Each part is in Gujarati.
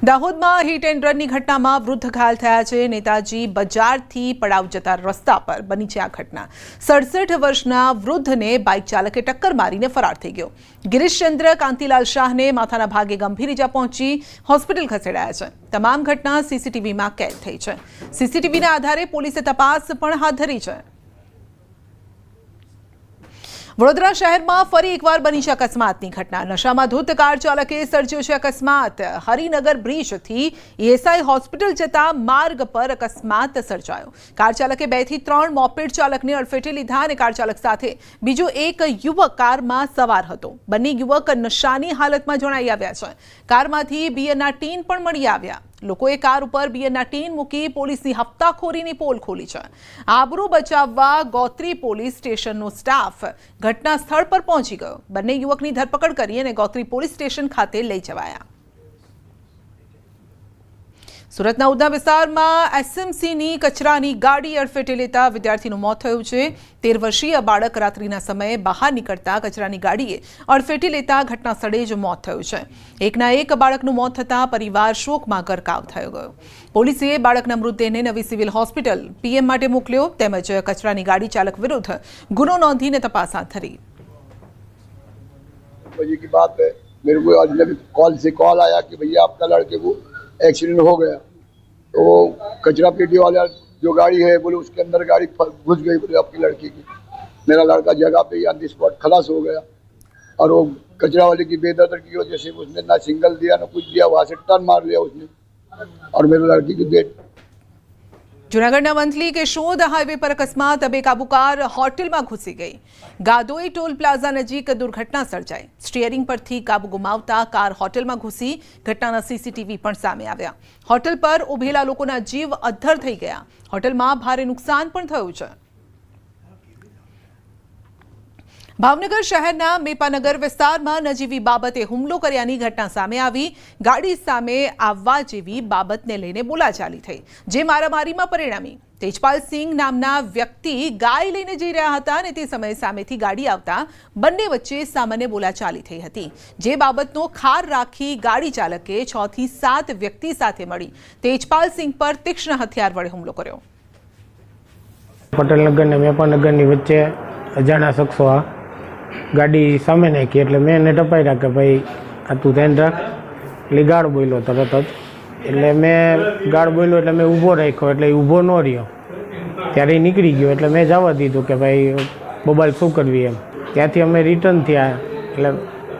દાહોદમાં હિટ એન્ડ રનની ઘટનામાં વૃદ્ધ ઘાયલ થયા છે। નેતાજી બજારથી પડાવ જતા રસ્તા પર બની છે આ ઘટના। 67 વર્ષના વૃદ્ધને બાઇક ચાલકે ટક્કર મારીને ફરાર થઈ ગયો। ગિરીશચંદ્ર કાંતિલાલ શાહને માથાના ભાગે ગંભીર ઇજા પહોંચી હોસ્પિટલ ખસેડાયા છે। તમામ ઘટના સીસીટીવીમાં કેદ થઈ છે। સીસીટીવીના આધારે પોલીસે તપાસ પણ હાથ ધરી છે। વડોદરા શહેરમાં ફરી એકવાર બની છે અકસ્માતની ઘટના। નશામાં ધૂત કાર ચાલકે સર્જ્યો છે અકસ્માત। હરિનગર બ્રિજથી ઈએસઆઈ હોસ્પિટલ જતા માર્ગ પર અકસ્માત સર્જાયો। કાર ચાલકે 2 થી 3 મોપેડ ચાલકને અડફેટે લીધા અને કાર ચાલક સાથે બીજો એક યુવક કારમાં સવાર હતો। બંને યુવક નશાની હાલતમાં જણાઈ આવ્યા છે। કારમાંથી બિયરના ટીન પણ મળી આવ્યા। લોકોએ કાર ઉપર બિયરના ટીન મૂકી પોલીસની હપ્તાખોરીની પોલ ખોલી છે। આબરૂ બચાવવા ગોત્રી પોલીસ સ્ટેશનનો સ્ટાફ ઘટના સ્થળ પર પહોંચી ગયો। બંને યુવકની ધરપકડ કરી અને ગોત્રી પોલીસ સ્ટેશન ખાતે લઈ જવાયા। સુરતના ઉધના વિસ્તારમાં એસએમસીની કચરાની ગાડી અડફેટે લેતા વિદ્યાર્થીનું મોત થયું છે। 13 વર્ષીય બાળક રાત્રિના સમયે બહાર નીકળતા કચરાની ગાડીએ અડફેટે લેતા ઘટના સ્થળે જ મોત થયું છે। એકના એક બાળકનું મોત થતાં પરિવાર શોકમાં ગરકાવ થઈ ગયો। પોલીસે બાળકના મૃતદેહને નવી સિવિલ હોસ્પિટલ પીએમ માટે મોકલ્યો તેમજ કચરાની ગાડી ચાલક વિરુદ્ધ ગુનો નોંધીને તપાસ હાથ ધરી। की बात है, मेरे को अजनबी कॉल आया कि भैया आपका लड़के को एक्सीडेंट हो गया। तो कचरा पेटी वाला जो गाड़ी है बोले उसके अंदर गाड़ी घुस गई बोले आपकी लड़की की। मेरा लड़का जगह पे ऑन द स्पॉट खलास हो गया और वो कचरा वाले की बेदर्दी की वजह से उसने ना सिंगल दिया ना कुछ दिया, वहाँ से टर्न मार लिया उसने और मेरे लड़की की डेथ। जूनागढ़ना वंथली के शोध हाईवे पर अकस्मात बेकाबू कार होटल में घुसी गई। गादोई टोल प्लाजा नजीक दुर्घटना सर्जाई। स्टीयरिंग परथी काबू गुमावता कार होटल में घुसी। घटनाना सीसीटीवी पण सामे आव्या। होटल पर उभेला लोकोना जीव अद्धर थई गया। होटल में भारे नुकसान पण थयुं छे। भावनगर शहरना मेपानगर विस्तारमां नजीवी बाबते हुमलो कर्यानी घटना सामे आवी। गाड़ी सामे आववा जेवी बाबतने लईने बोलाचाली थई जे मारामारीमां परिणमी। तेजपाल सिंह नामना व्यक्ति गाय लईने जई रह्या हता अने ते समये सामेथी गाड़ी आवता बंने वच्चे सामान्य बोलाचाली थई हती जे बाबतनो खार राखी गाड़ी चालके 6 થી 7 व्यक्ति साथे मळी तेजपाल सिंह पर तीक्ष्ण हथियार वडे हुमलो कर्यो। पटेलनगर ने मेपानगरनी वच्चे अजाण्या शख्सो गाड़ी सामे नाखी एटले मैं एने टपाई के भाई आ तू ध्यान राख એટલે ગાળ બોલ્યો તરત જ એટલે મેં ગાળ બોલ્યો એટલે મેં ઊભો રાખ્યો એટલે ઊભો ન રહ્યો ત્યારે નીકળી ગયો એટલે મેં જવા દીધું કે ભાઈ મોબાઈલ શું કરવી એમ। ત્યાંથી અમે રિટર્ન થયા એટલે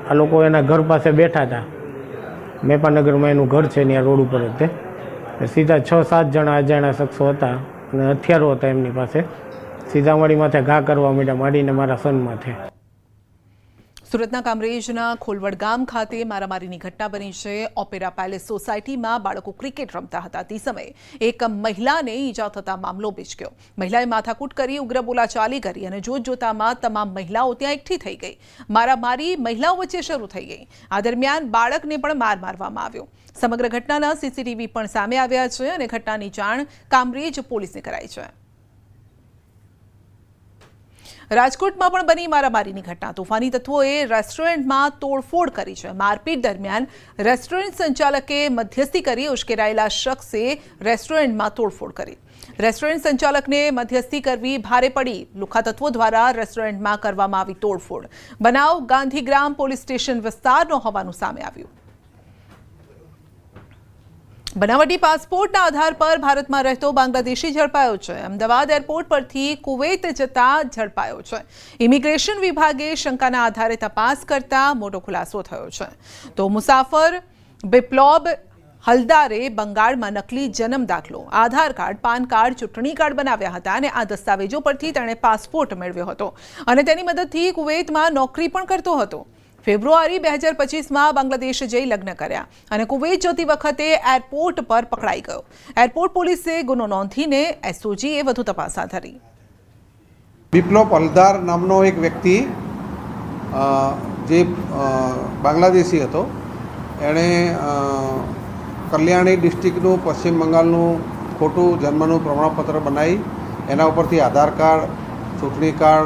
આ લોકો એના ઘર પાસે બેઠા હતા। મેપાનગરમાં એનું ઘર છે ત્યાં રોડ ઉપર જ તે સીધા 6-7 જણા અજાણ્યા શખ્સો હતા અને હથિયારો હતા એમની પાસે। સીધા મારી માથે ઘા કરવા માંડ્યા મારીને મારા સન માથે। સુરતના કામરેજના ખોલવડ ગામ ખાતે મારામારીની ઘટના બની છે। ઓપેરા પેલેસ સોસાયટીમાં બાળકો ક્રિકેટ રમતા હતા તે સમયે એક મહિલાને ઈજા થતા મામલો બીચક્યો। મહિલાએ માથાકૂટ કરી ઉગ્ર બોલાચાલી કરી અને જોતજોતામાં તમામ મહિલાઓ ત્યાં એકઠી થઈ ગઈ। મારામારી મહિલાઓ વચ્ચે શરૂ થઈ ગઈ। આ દરમિયાન બાળકને પણ માર મારવામાં આવ્યો। સમગ્ર ઘટનાના સીસીટીવી પણ સામે આવ્યા છે અને ઘટનાની જાણ કામરેજ પોલીસને કરાઈ છે। રાજકોટમાં પણ બની મારામારીની ઘટના। તોફાની તત્વોએ રેસ્ટોરન્ટમાં તોડફોડ કરી છે। મારપીટ દરમિયાન રેસ્ટોરન્ટ સંચાલકે મધ્યસ્થી કરી ઉશ્કેરાયેલા શખ્સે રેસ્ટોરન્ટમાં તોડફોડ કરી। રેસ્ટોરન્ટ સંચાલકને મધ્યસ્થી કરવી ભારે પડી। લુખ્ખા તત્વો દ્વારા રેસ્ટોરન્ટમાં કરવામાં આવી તોડફોડ। બનાવ ગાંધીગ્રામ પોલીસ સ્ટેશન વિસ્તારનો હોવાનું સામે આવ્યું। बनावटी पासपोर्टना आधार पर भारत में रहतो बांग्लादेशी झड़पायो छे। अमदावाद एरपोर्ट परथी कुवैत जता झड़पायो छे। इमिग्रेशन विभागे शंकाना आधारे तपास करता मोटो खुलासो थयो छे। तो मुसाफर बिप्लोब हलदारे बंगाळमां नकली जन्म दाखलो, आधार कार्ड, पान कार्ड, चूंटणी कार्ड बनाव्या हता अने आ दस्तावेजो परथी तेणे पासपोर्ट मेळव्यो हतो अने तेनी मददथी कुवैतमां नौकरी पण करतो हतो। फेब्रुआरी 2025 में बांग्लादेश जई लग्न कर्या अने कुवैत जती वखते एरपोर्ट पर पकड़ाई गयो। एरपोर्ट पुलिसे गुनो नोंधीने एसओजीए वधु तपास हाथ धरी। बिप्लोब हलदार नामनो एक व्यक्ति जे बांग्लादेशी हतो एणे कल्याणी डिस्ट्रिक्टनुं पश्चिम बंगाळनुं खोटुं जन्मनुं प्रमाणपत्र बनावी एना उपरथी आधार कार्ड, चूंटणी कार्ड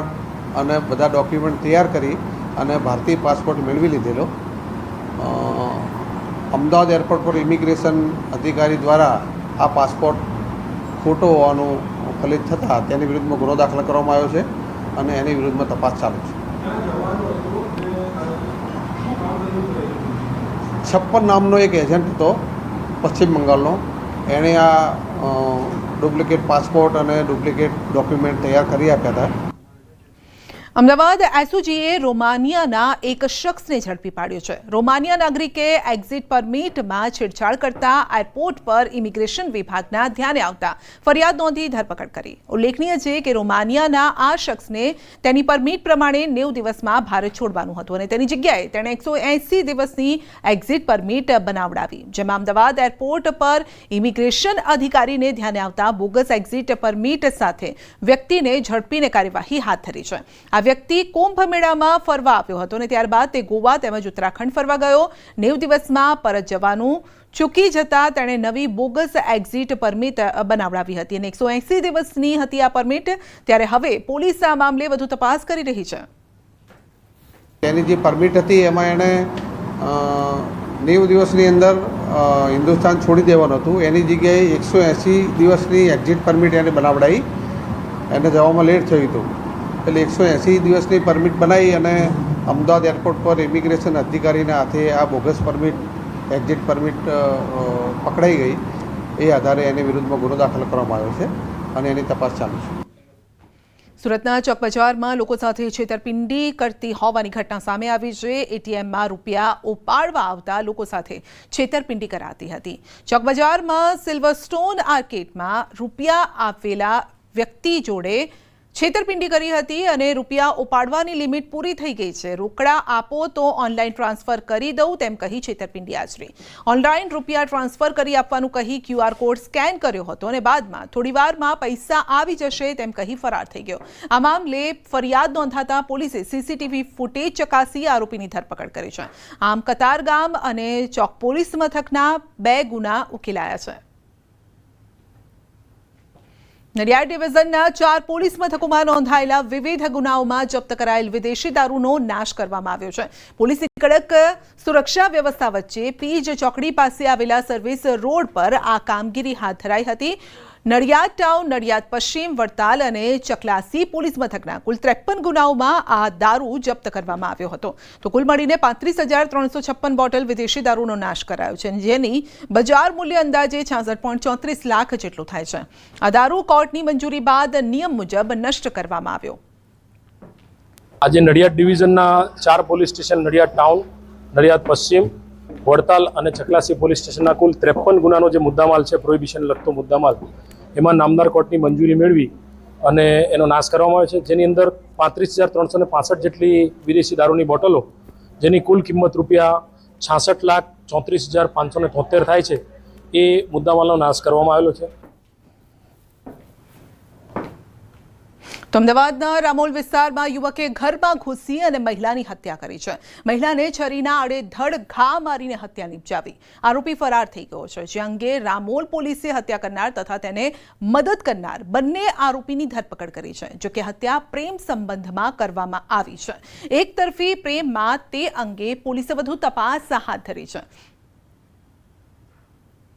अने बधा डॉक्यूमेंट तैयार करी અને ભારતીય પાસપોર્ટ મેળવી લીધેલો। અમદાવાદ એરપોર્ટ પર ઇમિગ્રેશન અધિકારી દ્વારા આ પાસપોર્ટ ખોટો હોવાનું ફલિત થતાં તેની વિરુદ્ધમાં ગુનો દાખલ કરવામાં આવ્યો છે અને એની વિરુદ્ધમાં તપાસ ચાલુ છે. 56 નામનો એક એજન્ટ હતો પશ્ચિમ બંગાળનો. એણે આ ડુપ્લિકેટ પાસપોર્ટ અને ડુપ્લિકેટ ડોક્યુમેન્ટ તૈયાર કરી આપ્યા હતા. અમદાવાદ એસઓજીએ રોમાનિયાના એક શખ્સને ઝડપી પાડ્યો છે. રોમાનિયા નાગરિકે એક્ઝિટ પરમિટમાં છેડછાડ કરતા એરપોર્ટ પર ઇમિગ્રેશન વિભાગના ધ્યાને આવતા ફરિયાદ નોંધી ધરપકડ કરી. ઉલ્લેખનીય છે કે રોમાનિયાના આ શખ્સને તેની પરમિટ પ્રમાણે 90 દિવસમાં ભારત છોડવાનું હતું અને તેની જગ્યાએ તેણે 180 દિવસની એક્ઝિટ પરમિટ બનાવડાવી, જેમાં અમદાવાદ એરપોર્ટ પર ઇમિગ્રેશન અધિકારીને ધ્યાને આવતા બોગસ એક્ઝિટ પરમિટ સાથે વ્યક્તિને ઝડપીને કાર્યવાહી હાથ ધરી છે. આ વ્યક્તિ કુંભ મેળામાં ફરવા આવ્યો હતો અને ત્યારબાદ તે ગોવા તેમજ ઉત્તરાખંડ ફરવા ગયો. 90 દિવસમાં પરત જવાનું ચૂકી જતા તેણે નવી બોગસ એક્ઝિટ પરમિટ બનાવડાવી હતી અને 180 દિવસની હતી આ પરમિટ. ત્યારે હવે પોલીસ આ મામલે વધુ તપાસ કરી રહી છે. તેની જે પરમિટ હતી એમાં એણે 90 દિવસની અંદર હિન્દુસ્તાન છોડી દેવાનું હતું. એની જગ્યાએ 180 દિવસની એક્ઝિટ પરમિટ એને બનાવડાવી. એને જવામાં લેટ થયું હતું એટલે 180 દિવસની પરમિટ બનાવી અને અમદાવાદ એરપોર્ટ પર ઇમિગ્રેશન અધિકારીના હાથે આ બોગસ પરમિટ એક્ઝિટ પરમિટ પકડાઈ ગઈ. એ આધારે એની વિરુદ્ધમાં ગુનો દાખલ કરવામાં આવ્યો છે અને એની તપાસ ચાલુ છે. સુરતના ચોક બજારમાં લોકો સાથે છેતરપિંડી કરતી હોવાની ઘટના સામે આવી છે. એટીએમમાં રૂપિયા ઉપાડવા આવતા લોકો સાથે છેતરપિંડી કરાતી હતી. ચોક બજારમાં સિલ્વરસ્ટોન આર્કેડમાં રૂપિયા આપેલા વ્યક્તિ જોડે છેતરપિંડી કરી હતી અને રૂપિયા ઉપાડવાની લિમિટ પૂરી થઈ ગઈ છે, રોકડા આપો તો ઓનલાઈન ટ્રાન્સફર કરી દઉં તેમ કહી છેતરપિંડી આચરી. ઓનલાઈન રૂપિયા ટ્રાન્સફર કરી આપવાનું કહી QR કોડ સ્કેન કર્યો હતો અને બાદમાં થોડીવારમાં પૈસા આવી જશે તેમ કહી ફરાર થઈ ગયો. આ મામલે ફરિયાદ નોંધાતા પોલીસે CCTV ફૂટેજ ચકાસી આરોપીની ધરપકડ કરી છે. આમ કતારગામ અને ચોક પોલીસ મથકના 2 ગુના ઉકેલાયા છે. નડિયાદ ડિવિઝનના 4 પોલીસ મથકોમાં નોંધાયેલા વિવિધ ગુનાઓમાં જપ્ત કરાયેલ વિદેશી દારૂનો નાશ કરવામાં આવ્યો છે. પોલીસની કડક સુરક્ષા વ્યવસ્થા વચ્ચે પીજ ચોકડી પાસે આવેલા સર્વિસ રોડ પર આ કામગીરી હાથ ધરાઈ હતી. નડિયાદ ટાઉન, નડિયાદ પશ્ચિમ, વડતાલ અને ચકલાસી પોલીસ મથકના કુલ 53 ગુનાઓમાં આ દારૂ જપ્ત કરવામાં આવ્યો હતો. તો કુલ મળીને 35,356 બોટલ વિદેશી દારૂનો નાશ કરાયો છે, જેની બજાર મૂલ્ય અંદાજે 66.34 લાખ જેટલું થાય છે. આ દારૂ કોર્ટની મંજૂરી બાદ નિયમ મુજબ નષ્ટ કરવામાં આવ્યો. આજે નડિયાદ ડિવિઝનના 4 police station Nadiad town, Nadiad પશ્ચિમ, વડતાલ અને ચકલાસી પોલીસ સ્ટેશનના કુલ 53 ગુનાનો જે મુદ્દામાલ છે, પ્રોહિબિશન લગતો મુદ્દામાલ, એમાં નામદાર કોર્ટની મંજૂરી મેળવી અને એનો નાશ કરવામાં આવ્યો છે. જેની અંદર 35,365 જેટલી વિદેશી દારૂની બોટલો, જેની કુલ કિંમત રૂપિયા 66,34,573 થાય છે, એ મુદ્દામાલનો નાશ કરવામાં આવેલો છે. તો અમદાવાદના રામોલ વિસ્તારમાં યુવકે ઘરમાં ઘૂસી અને મહિલાની હત્યા કરી છે. મહિલાને છરીના આડેધડ ઘા મારીને હત્યા નિપજાવી. આરોપી ફરાર થઈ ગયો છે, જે અંગે રામોલ પોલીસે હત્યા કરનાર તથા તેને મદદ કરનાર બંને આરોપીની ધરપકડ કરી છે. જોકે હત્યા પ્રેમ સંબંધમાં કરવામાં આવી છે. એક તરફી પ્રેમમાં તે અંગે પોલીસે વધુ તપાસ હાથ ધરી છે.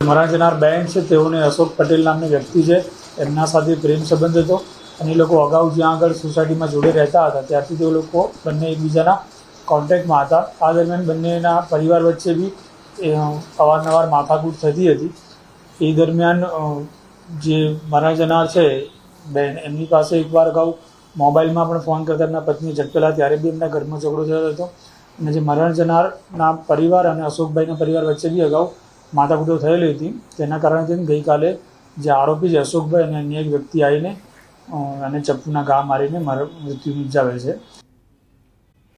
મરણ જનાર બહેન છે, તેઓને અશોક પટેલ નામની વ્યક્તિ છે, એમના સાથે પ્રેમ સંબંધ હતો અને એ લોકો અગાઉ જ્યાં આગળ સોસાયટીમાં જોડે રહેતા હતા ત્યારથી તે લોકો બંને એકબીજાના કોન્ટેક્ટમાં હતા. આ દરમિયાન બંનેના પરિવાર વચ્ચે બી અવારનવાર માથાકૂટ થતી હતી. એ દરમિયાન જે મરણ જનાર છે બેન, એમની પાસે એકવાર અગાઉ મોબાઈલમાં પણ ફોન કરતા એમના પત્નીએ ઝડપેલા, ત્યારે બી એમના ઘરમાં ઝઘડો થયો હતો અને જે મરણ જનારના પરિવાર અને અશોકભાઈના પરિવાર વચ્ચે બી અગાઉ માથાકૂટો થયેલી હતી. તેના કારણે ગઈકાલે જે આરોપી છે અશોકભાઈ અને અન્ય એક વ્યક્તિ આવીને અને ચપ્પુના ઘા મારીને મૃત્યુ નિપજાવેલ છે.